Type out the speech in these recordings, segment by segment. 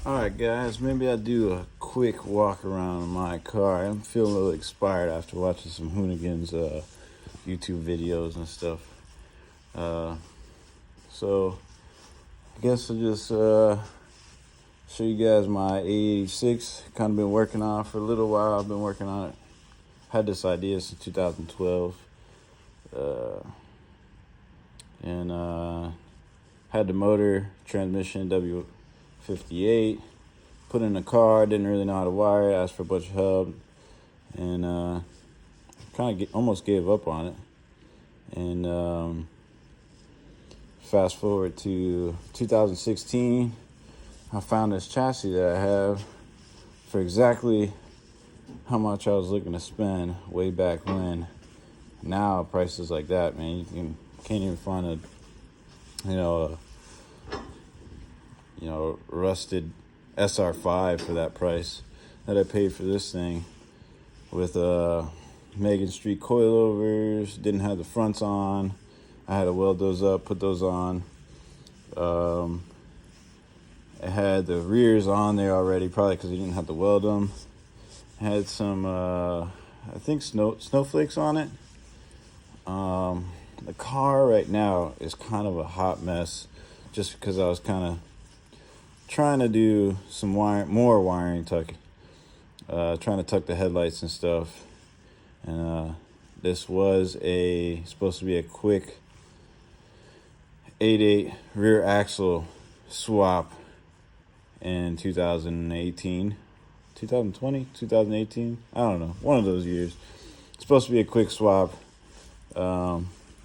Alright guys, maybe I'll do a quick walk around my car. I'm feeling a little expired after watching some Hoonigans YouTube videos and stuff. So I guess I'll just show you guys my ae86. Kind of been working on it for a little while. I've been working on it. Had this idea since 2012. And had the motor, transmission, W58. Put in a car, didn't really know how to wire it, asked for a bunch of help, and kind of almost gave up on it. And fast forward to 2016, I found this chassis that I have for exactly how much I was looking to spend way back when. Now prices like that, man, you can't even find a rusted SR5 for that price that I paid for this thing, with Megan Street coilovers. Didn't have the fronts on. I had to weld those up, put those on. It had the rears on there already, probably because I didn't have to weld them. It had some I think snowflakes on it. The car right now is kind of a hot mess, just because I was kind of trying to do some more wiring, trying to tuck the headlights and stuff. And this was supposed to be a quick 8.8 rear axle swap in 2018, 2020, 2018. I don't know, one of those years. It's supposed to be a quick swap.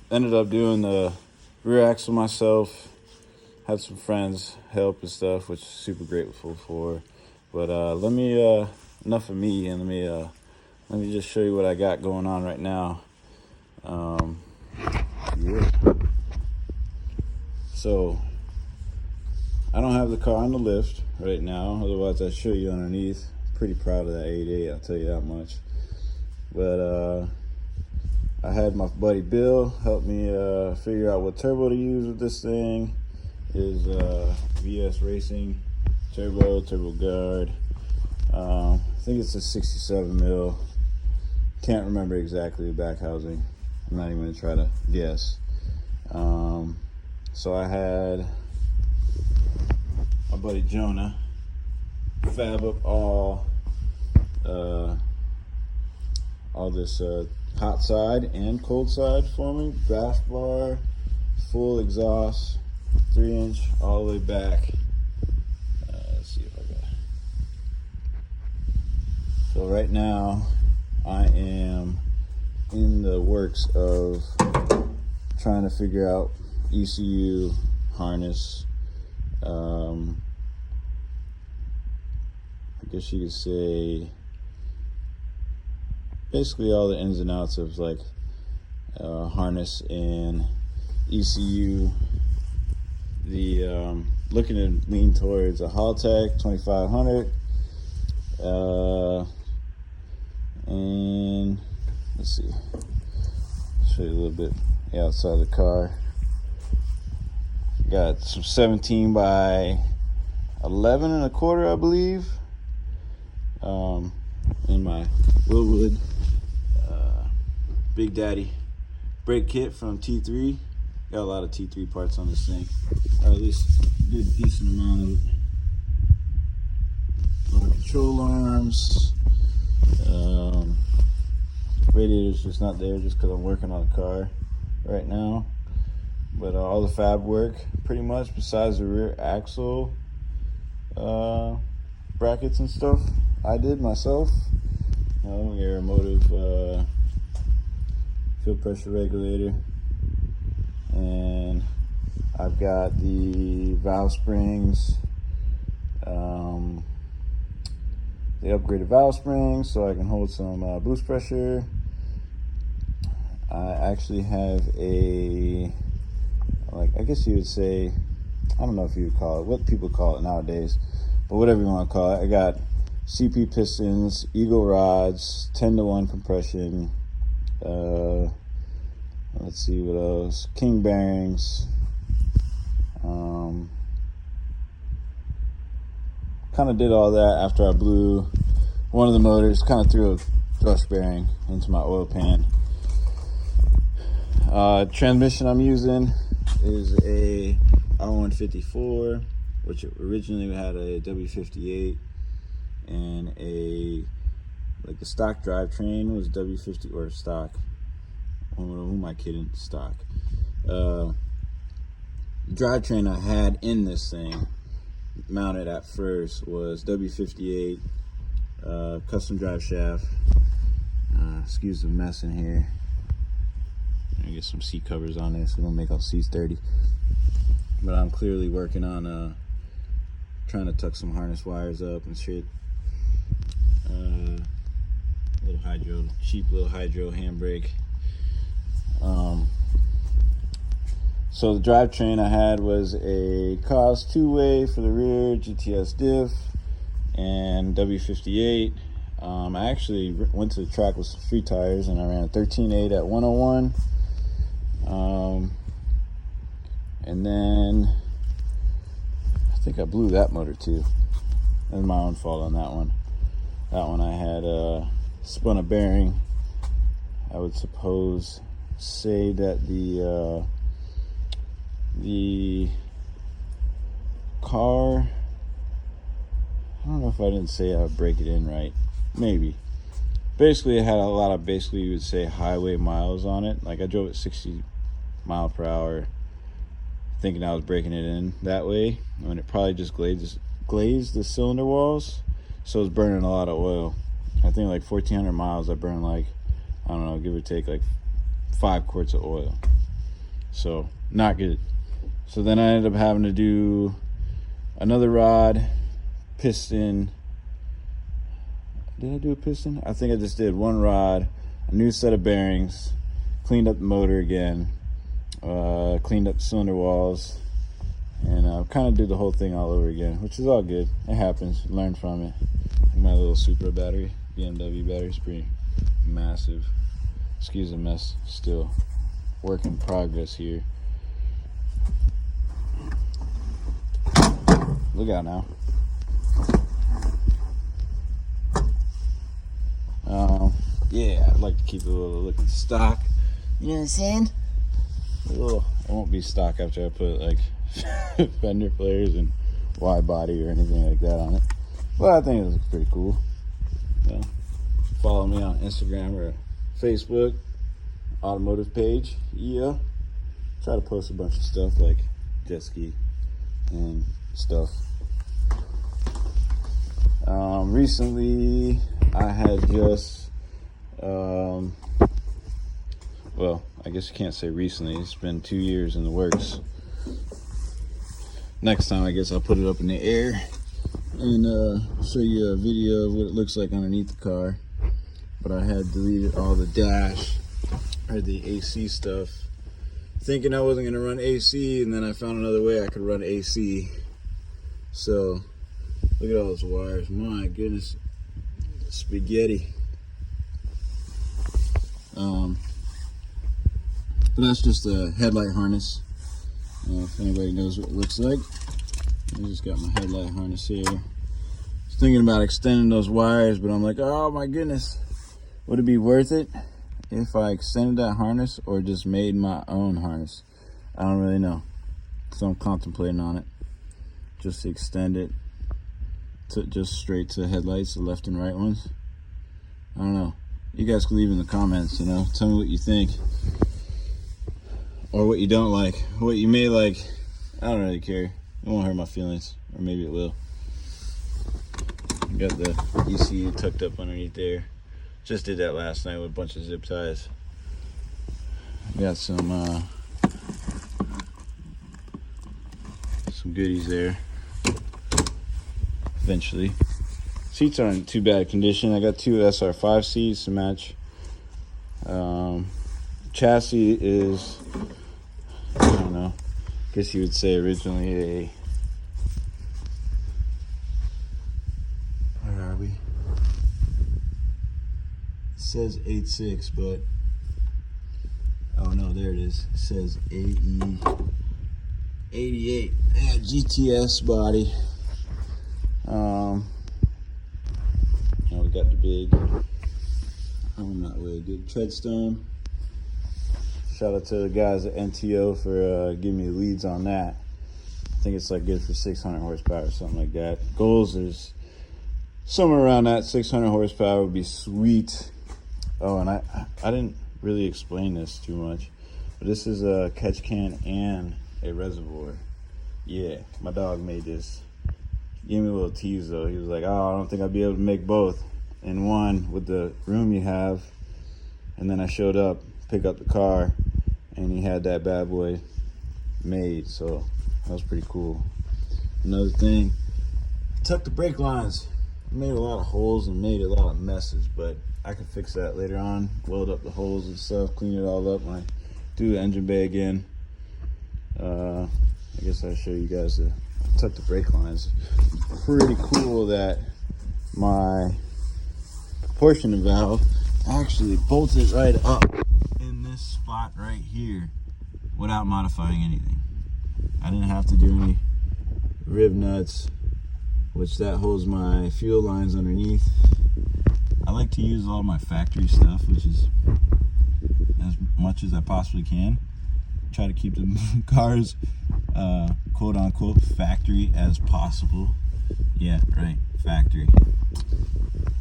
Ended up doing the rear axle myself. Had some friends help and stuff, which super grateful for. But enough of me, and let me just show you what I got going on right now. Yeah. So I don't have the car on the lift right now, otherwise I'd show you underneath. Pretty proud of that 8.8, I'll tell you that much. But I had my buddy Bill help me figure out what turbo to use with this thing. Is VS Racing turbo guard. I think it's a 67 mil. Can't remember exactly the back housing. I'm not even gonna try to guess. So I had my buddy Jonah fab up all this hot side and cold side for me. Bash bar, full exhaust, 3-inch all the way back. Let's see if I got. So right now I am in the works of trying to figure out ECU, harness. I guess you could say basically all the ins and outs of like harness and ECU. Looking to lean towards a Haltech 2500, and let's see, show you a little bit outside of the car. Got some 17 by 11 and a quarter, I believe, in my Willwood Big Daddy brake kit from T3. Got a lot of T3 parts on this thing, or at least a good decent amount of it. A lot of control arms. Radiator's just not there just because I'm working on the car right now. But all the fab work, pretty much, besides the rear axle brackets and stuff, I did myself. Your motive fuel pressure regulator. And I've got the valve springs, the upgraded valve springs so I can hold some boost pressure. I actually have I guess you would say, I don't know if you would call it, what people call it nowadays, but whatever you want to call it. I got CP pistons, Eagle rods, 10-to-1 compression, let's see what else, King bearings, kind of did all that after I blew one of the motors, kind of threw a thrust bearing into my oil pan. Transmission I'm using is a R154, which originally had a W58, and the stock drivetrain was W50 or stock. Who am I kidding? Stock. Drivetrain I had in this thing, mounted at first, was W58, custom drive shaft. Excuse the mess in here. I'm gonna get some seat covers on this. We don't make all seats dirty. But I'm clearly working on trying to tuck some harness wires up and shit. Cheap little hydro handbrake. So the drivetrain I had was a COS 2-way for the rear, GTS diff, and W58. I actually went to the track with some free tires, and I ran a 13.8 at 101. And then I think I blew that motor too. That was my own fault on that one. That one I had spun a bearing. I would say that the car, I don't know if I didn't say I would break it in right. Maybe. Basically, it had a lot of, you would say, highway miles on it. Like, I drove at 60 mile per hour thinking I was breaking it in that way, when it probably just glazed the cylinder walls, so it was burning a lot of oil. I think like 1,400 miles I burned, like, I don't know, give or take, like 5 quarts of oil. So not good. So then I ended up having to do another rod, piston. Did I do a piston? I think I just did one rod, a new set of bearings, cleaned up the motor again, cleaned up the cylinder walls, and kind of did the whole thing all over again, which is all good. It happens. Learn from it. My little Supra battery, BMW battery, is pretty massive. Excuse the mess. Still work in progress here. Look out now. Yeah, I'd like to keep it a little looking stock. You know what I'm saying? It won't be stock after I put like fender flares and wide body or anything like that on it. But I think it looks pretty cool. Yeah. Follow me on Instagram or Facebook, automotive page. Yeah. Try to post a bunch of stuff like jet ski and stuff. Recently I had just well, I guess you can't say recently, it's been 2 years in the works. Next time I guess I'll put it up in the air and show you a video of what it looks like underneath the car. But I had deleted all the dash or the AC stuff, thinking I wasn't gonna run AC, and then I found another way I could run AC. So look at all those wires. My goodness, spaghetti. But that's just a headlight harness. If anybody knows what it looks like, I just got my headlight harness here. I was thinking about extending those wires, but I'm like, oh my goodness, would it be worth it if I extended that harness or just made my own harness? I don't really know, so I'm contemplating on it. Just to extend it to just straight to headlights, the left and right ones. I don't know. You guys can leave in the comments, tell me what you think, or what you don't like, what you may like. I don't really care. It won't hurt my feelings, or maybe it will. Got the ECU tucked up underneath there. Just did that last night with a bunch of zip ties. Got some goodies there. Eventually. Seats aren't in too bad condition. I got 2 SR5 seats to match. Chassis is, I don't know, I guess you would say originally where are we? It says 86, but oh no, there it is. It says ae86. Yeah, GTS body. Now we got the big, not really good treadstone. Shout out to the guys at NTO for giving me leads on that. I think it's like good for 600 horsepower or something like that. Goals is somewhere around that 600 horsepower would be sweet. Oh, and I didn't really explain this too much, but this is a catch can and a reservoir. Yeah, my dog made this. Gave me a little tease though. He was like, "Oh, I don't think I'll be able to make both in one with the room you have." And then I showed up, pick up the car, and he had that bad boy made. So that was pretty cool. Another thing, I tucked the brake lines. I made a lot of holes and made a lot of messes, but I can fix that later on. Weld up the holes and stuff, clean it all up when I do the engine bay again. I guess I'll show you guys the tuck the brake lines. Pretty cool that my proportion valve actually bolted right up in this spot right here without modifying anything. I didn't have to do any rib nuts, which that holds my fuel lines underneath. I like to use all my factory stuff, which is as much as I possibly can. Try to keep the cars quote unquote factory as possible. Yeah, right, factory.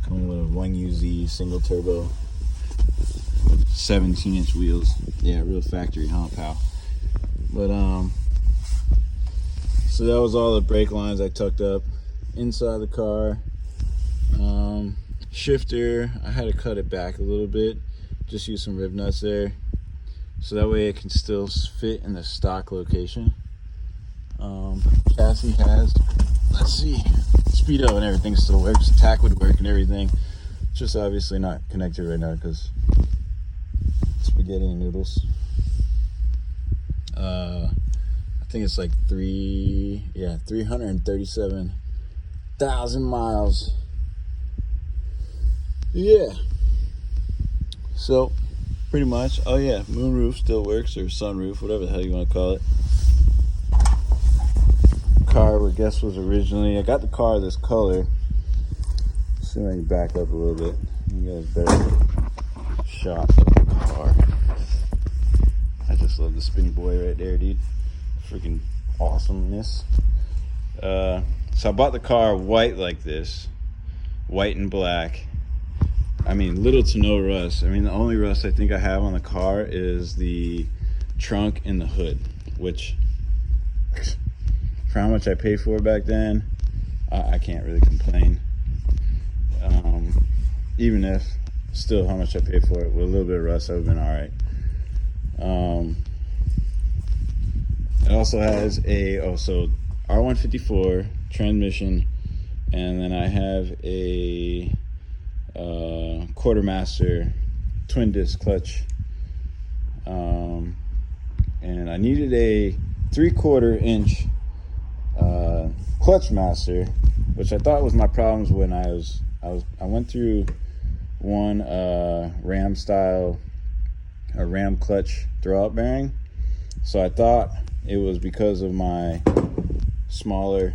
Coming with a 1UZ single turbo, 17-inch wheels. Yeah, real factory, huh, pal? But so that was all the brake lines I tucked up inside the car. Shifter, I had to cut it back a little bit. Just use some rib nuts there, so that way it can still fit in the stock location. Chassis has, let's see, speedo and everything still works. Tack would work and everything. It's just obviously not connected right now because spaghetti and noodles. I think it's like 337,000 miles. Yeah. So pretty much. Oh yeah, moonroof still works, or sunroof, whatever the hell you want to call it. Car, I guess, was originally, I got the car this color. Let's see if I can back up a little bit. You guys better shot of the car. I just love the spinny boy right there, dude. Freaking awesomeness. So I bought the car white like this, white and black. I mean, little to no rust. I mean, the only rust I think I have on the car is the trunk and the hood, which, for how much I paid for it back then, I can't really complain. Even if still how much I paid for it with a little bit of rust, I would have been all right. It also has a R154 transmission, and then I have a quartermaster twin disc clutch, and I needed a 3/4 inch clutch master, which I thought was my problems when I went through one Ram style, a Ram clutch throwout bearing. So I thought it was because of my smaller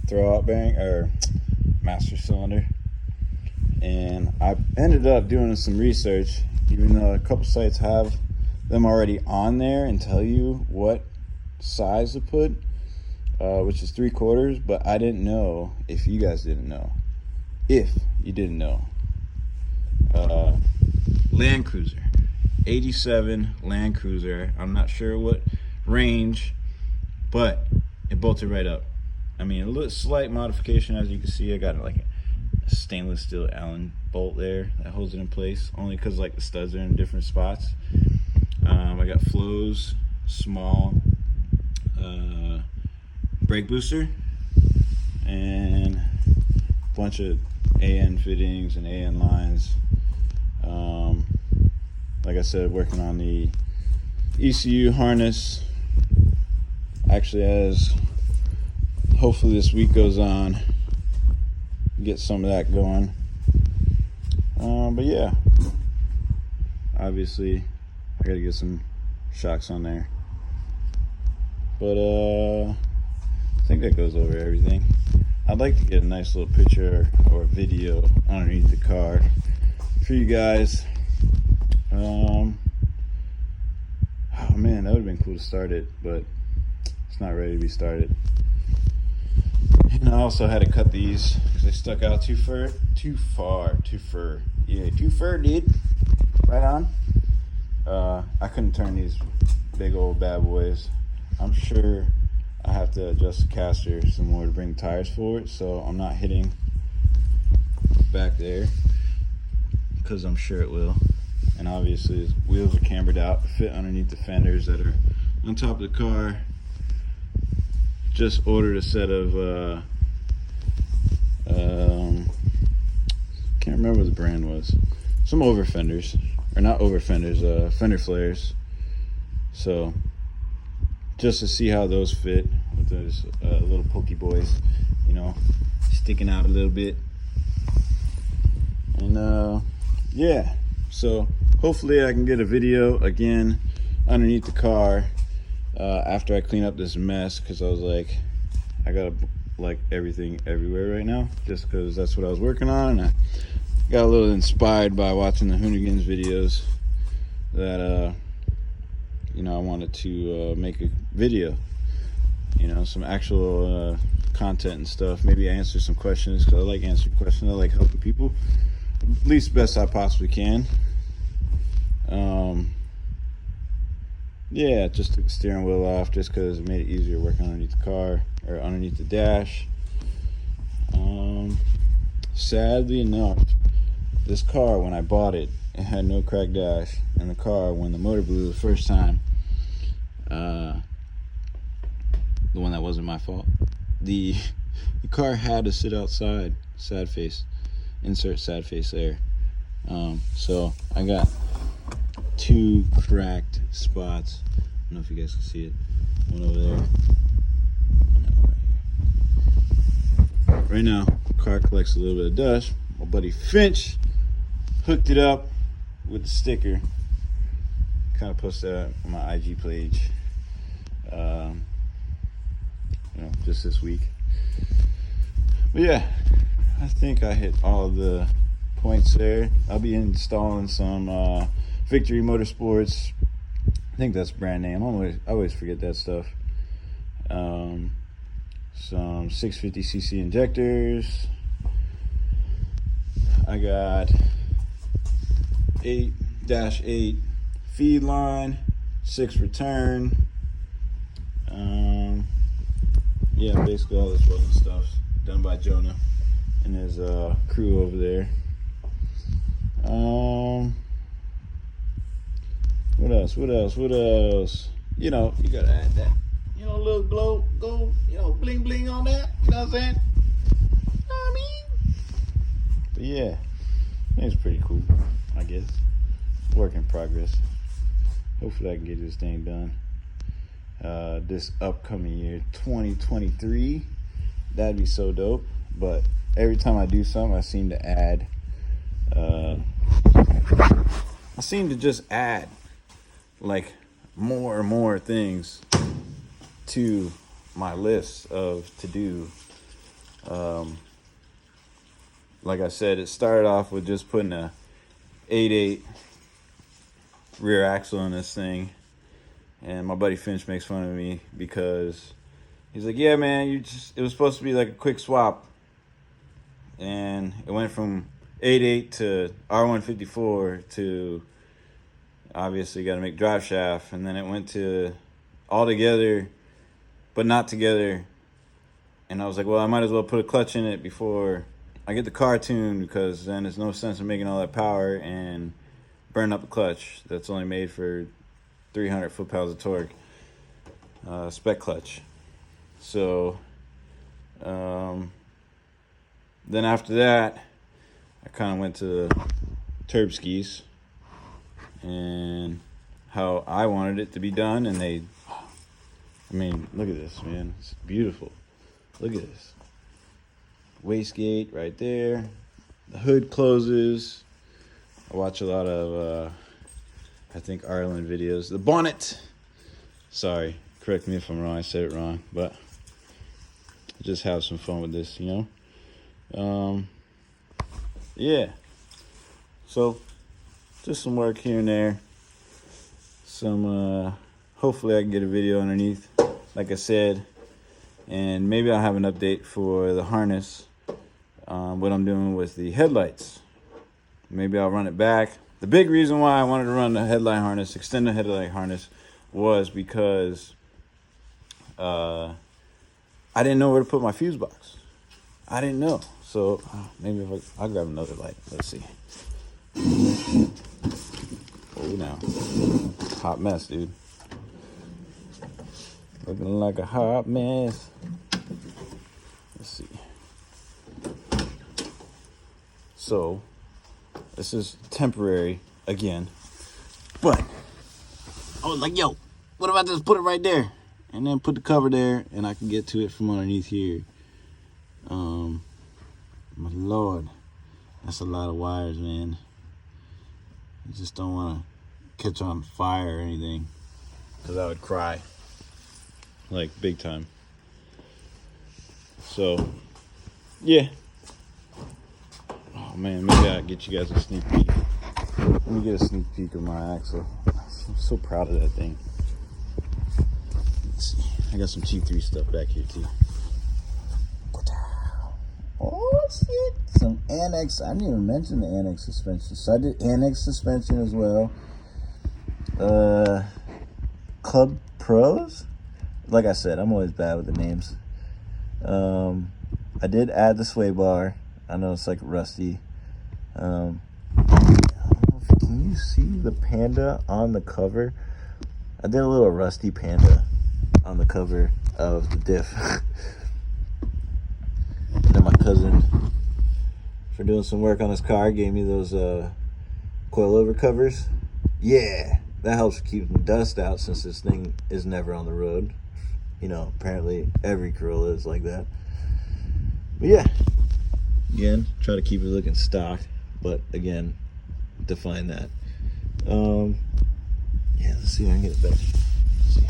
throwout bearing or master cylinder. And I ended up doing some research, even though a couple sites have them already on there and tell you what size to put, which is 3/4, but I didn't know if you guys didn't know. If you didn't know. Land Cruiser, 87 Land Cruiser. I'm not sure what range, but it bolted right up. I mean, a little slight modification, as you can see. I got like a stainless steel Allen bolt there that holds it in place, only because like the studs are in different spots. I got flows, small brake booster, and a bunch of AN fittings and AN lines. Like I said, working on the ECU harness. Actually, as hopefully this week goes on, get some of that going. But yeah, obviously I gotta get some shocks on there, but I think that goes over everything. I'd like to get a nice little picture or video underneath the car for you guys. Oh man, that would have been cool to start it, but it's not ready to be started. And I also had to cut these because they stuck out too far. Yeah, too far, dude. Right on. I couldn't turn these big old bad boys. I'm sure I have to adjust the caster some more to bring tires forward, so I'm not hitting back there, because I'm sure it will. And obviously his wheels are cambered out to fit underneath the fenders that are on top of the car. Just ordered a set of can't remember what the brand was. Some over fenders, or not over fenders, fender flares. So just to see how those fit with those little pokey boys, you know, sticking out a little bit. And yeah, so hopefully I can get a video again underneath the car after I clean up this mess, because I was like, I gotta like everything everywhere right now, just because that's what I was working on. And I got a little inspired by watching the Hoonigans videos that you know, I wanted to make a video, you know, some actual content and stuff. Maybe answer some questions, because I like answering questions. I like helping people at least best I possibly can. Yeah, just took the steering wheel off just because it made it easier working underneath the car, or underneath the dash. Sadly enough, this car, when I bought it, it had no cracked dash. And the car, when the motor blew the first time, the one that wasn't my fault, the car had to sit outside. Sad face, insert sad face there. So I got 2 cracked spots. I don't know if you guys can see it. One over there. Right now, the car collects a little bit of dust. My buddy Finch hooked it up with the sticker. Kind of posted that on my IG page, you know, just this week. But yeah, I think I hit all of the points there. I'll be installing some Victory Motorsports. I think that's brand name. I always forget that stuff. Some 650cc injectors. I got 8-8 feed line, 6 return. Yeah, basically all this welding stuff done by Jonah and his crew over there. What else? You know, you gotta add that, you know, a little glow, gold, you know, bling bling on that. You know what I'm saying? You know what I mean? But yeah, I think it's pretty cool, I guess. Work in progress. Hopefully I can get this thing done this upcoming year, 2023. That'd be so dope. But every time I do something, I seem to add just add like more and more things to my list of to do. Like I said, it started off with just putting a 8.8 rear axle in this thing, and my buddy Finch makes fun of me because he's like, yeah man, it was supposed to be like a quick swap, and it went from 8.8 to R154 to obviously got to make drive shaft, and then it went to all together but not together. And I was like, well, I might as well put a clutch in it before I get the car tuned, because then there's no sense in making all that power and burn up a clutch that's only made for 300 foot-pounds of torque, spec clutch. So then after that, I kind of went to turb skis and how I wanted it to be done, and I mean, look at this, man. It's beautiful. Look at this. Wastegate right there. The hood closes. I watch a lot of, I think, Ireland videos. The bonnet. Sorry, correct me if I'm wrong. I said it wrong. But just have some fun with this, you know. Yeah. So just some work here and there. Some hopefully I can get a video underneath, like I said, and maybe I'll have an update for the harness, what I'm doing with the headlights. Maybe I'll run it back. The big reason why I wanted to run the headlight harness, extend the headlight harness, was because I didn't know where to put my fuse box. I didn't know. So maybe if I'll grab another light. Let's see. Oh, now. Hot mess, dude. Looking like a hot mess. Let's see. So, this is temporary again. But I was like, yo, what if I just put it right there? And then put the cover there, and I can get to it from underneath here. My Lord, that's a lot of wires, man. You just don't want to catch on fire or anything, because I would cry, like big time. So, yeah. Oh man, maybe I'll get you guys a sneak peek. Let me get a sneak peek of my axle. I'm so proud of that thing. Let's see. I got some T3 stuff back here too. Oh shit! Some annex. I didn't even mention the annex suspension. So I did annex suspension as well. Club Pros. Like I said, I'm always bad with the names. I did add the sway bar. I know it's like rusty. I don't know if, can you see the panda on the cover? I did a little rusty panda on the cover of the diff. And then my cousin, for doing some work on his car, gave me those coilover covers. Yeah, that helps keep the dust out since this thing is never on the road. You know, apparently every Corolla is like that. But yeah, again, try to keep it looking stock, but again, define that. Yeah, let's see if I can get it better. Let's see.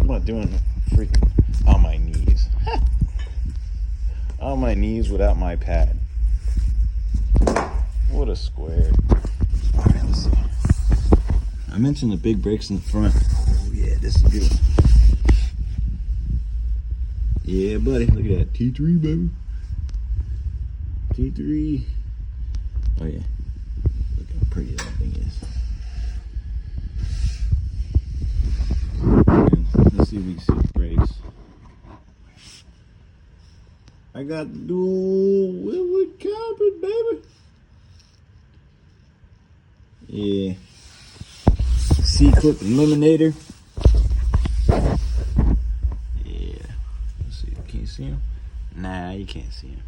I'm not doing it freaking on my knees. On my knees without my pad. What a square. All right, let's see. I mentioned the big brakes in the front. Oh yeah, this is good. Yeah, buddy, look at that. T3, baby. T3. Oh yeah. Look how pretty that thing is. And let's see if we can see the brakes. I got dual Willwood carpet, baby. Yeah. C-clip eliminator. Yeah. Let's see. Can you see him? Nah, you can't see him.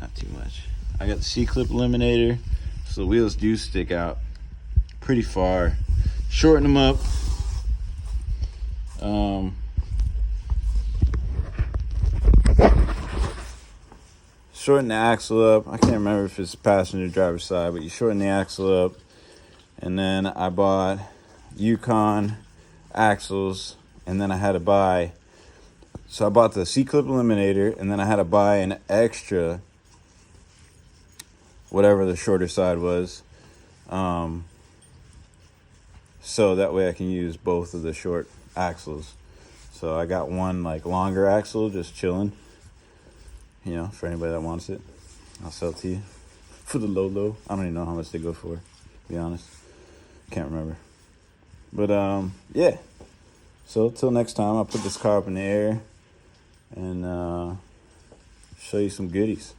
Not too much. I got the C-clip eliminator, so the wheels do stick out pretty far. Shorten them up. Shorten the axle up. I can't remember if it's passenger driver's side, but you shorten the axle up. And then I bought Yukon axles, and then I had to buy, so I bought the C-clip eliminator, and then I had to buy an extra, whatever the shorter side was, so that way I can use both of the short axles. So I got one like longer axle just chilling, you know, for anybody that wants it. I'll sell it to you for the low. I don't even know how much they go for, to be honest. Can't remember. But yeah. So till next time, I'll put this car up in the air and show you some goodies.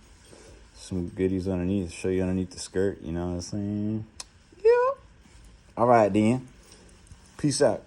Some goodies underneath. Show you underneath the skirt, you know what I'm saying? Yeah. All right, then. Peace out.